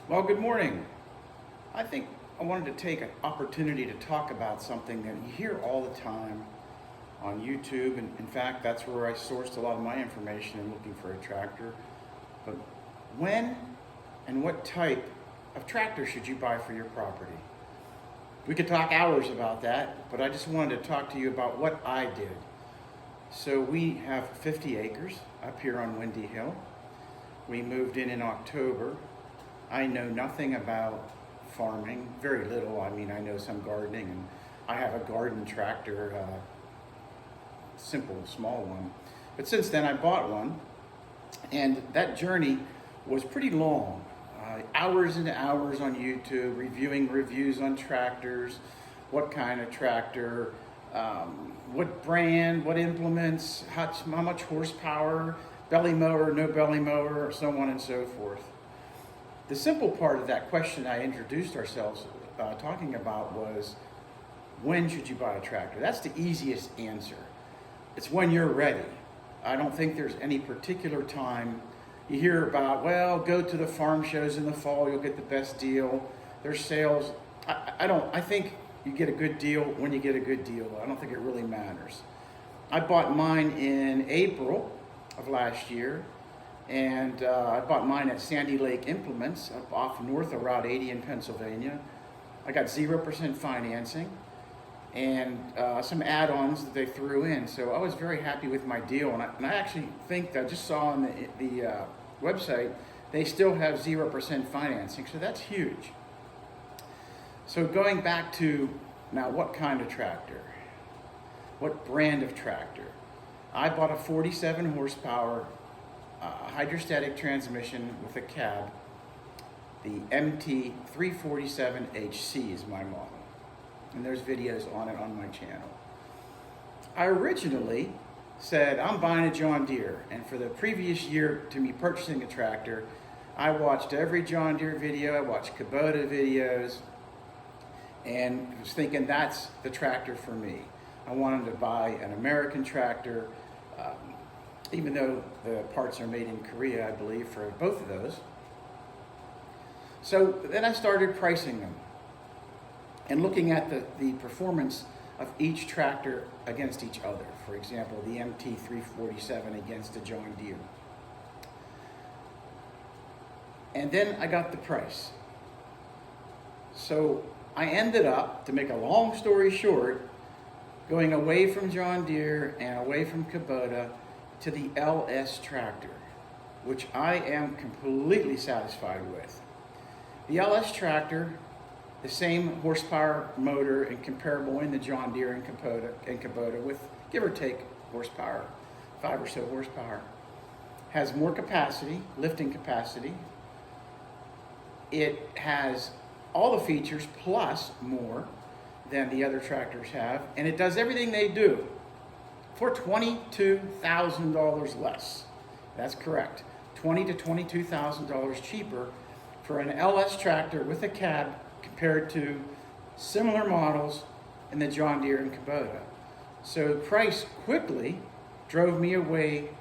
Well, good morning. I think I wanted to take an opportunity to talk about something that you hear all the time on YouTube. And in fact, that's where I sourced a lot of my information in looking for a tractor. But when and what type of tractor should you buy for your property? We could talk hours about that, but I just wanted to talk to you about what I did. So we have 50 acres up here on Windy Hill. We moved in October. I know nothing about farming, very little. I mean, I know some gardening, and I have a garden tractor, simple, small one. But since then, I bought one, and that journey was pretty long. Hours and hours on YouTube, reviewing reviews on tractors, what kind of tractor, what brand, what implements, how much horsepower, belly mower, no belly mower, so on and so forth. The simple part of that question I introduced ourselves talking about was, when should you buy a tractor? That's the easiest answer. It's when you're ready. I don't think there's any particular time. You hear about, well, go to the farm shows in the fall, you'll get the best deal. There's sales. I think you get a good deal when you get a good deal. I don't think it really matters. I bought mine in April of last year. And I bought mine at Sandy Lake Implements up off north of Route 80 in Pennsylvania. I got 0% financing and some add-ons that they threw in. So I was very happy with my deal. And I actually think I just saw on the website, they still have 0% financing. So that's huge. So going back to now, what kind of tractor? What brand of tractor? I bought a 47 horsepower hydrostatic transmission with a cab. The MT347HC is my model, and there's videos on it on my channel. I originally said I'm buying a John Deere, and for the previous year to me purchasing a tractor, I watched every John Deere video, I watched Kubota videos, and was thinking that's the tractor for me. I wanted to buy an American tractor, even though the parts are made in Korea, I believe, for both of those. So then I started pricing them and looking at the performance of each tractor against each other. For example, the MT347 against the John Deere. And then I got the price. So I ended up, to make a long story short, going away from John Deere and away from Kubota to the LS tractor, which I am completely satisfied with. The LS tractor, the same horsepower motor and comparable in the John Deere and Kubota with give or take horsepower, 5 or so horsepower, has more capacity, lifting capacity. It has all the features plus more than the other tractors have, and it does everything they do for $22,000 less. That's correct. $20,000 to $22,000 cheaper for an LS tractor with a cab compared to similar models in the John Deere and Kubota. So the price quickly drove me away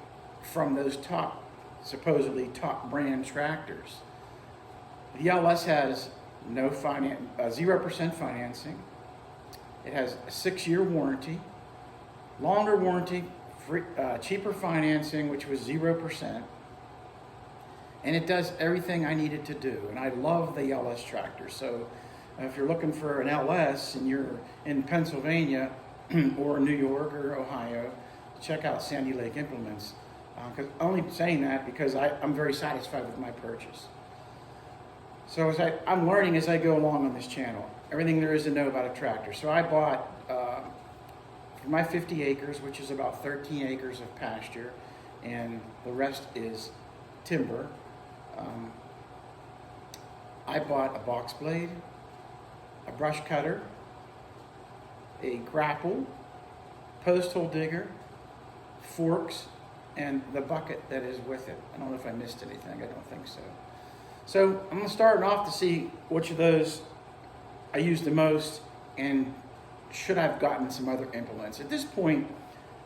from those supposedly top brand tractors. The LS has 0% financing. It has a 6-year warranty, longer warranty, cheaper financing, which was 0%. And it does everything I needed to do. And I love the LS tractor. So if you're looking for an LS and you're in Pennsylvania or New York or Ohio, check out Sandy Lake Implements. Only saying that because I'm very satisfied with my purchase. So I'm learning as I go along on this channel, everything there is to know about a tractor. So I bought, for my 50 acres, which is about 13 acres of pasture, and the rest is timber, I bought a box blade, a brush cutter, a grapple, post hole digger, forks, and the bucket that is with it. I don't know if I missed anything. I don't think so. So I'm going to start off to see which of those I use the most and should I have gotten some other implements. At this point,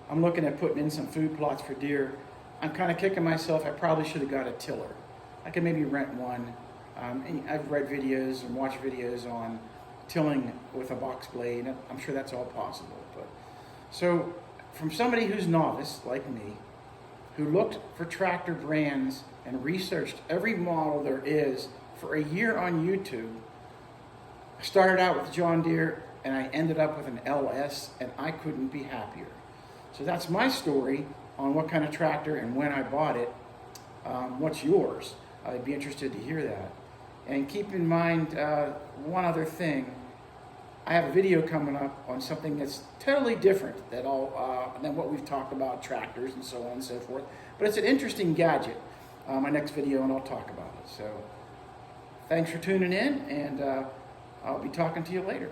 I'm looking at putting in some food plots for deer. I'm kind of kicking myself. I probably should have got a tiller. I could maybe rent one And I've read videos and watched videos on tilling with a box blade. I'm sure that's all possible. But so from somebody who's novice like me, who looked for tractor brands and researched every model there is for a year on YouTube, I started out with John Deere and I ended up with an LS, and I couldn't be happier. So that's my story on what kind of tractor and when I bought it. What's yours? I'd be interested to hear that. And keep in mind one other thing. I have a video coming up on something that's totally different than what we've talked about, tractors and so on and so forth. But it's an interesting gadget. My next video, and I'll talk about it. So thanks for tuning in, and I'll be talking to you later.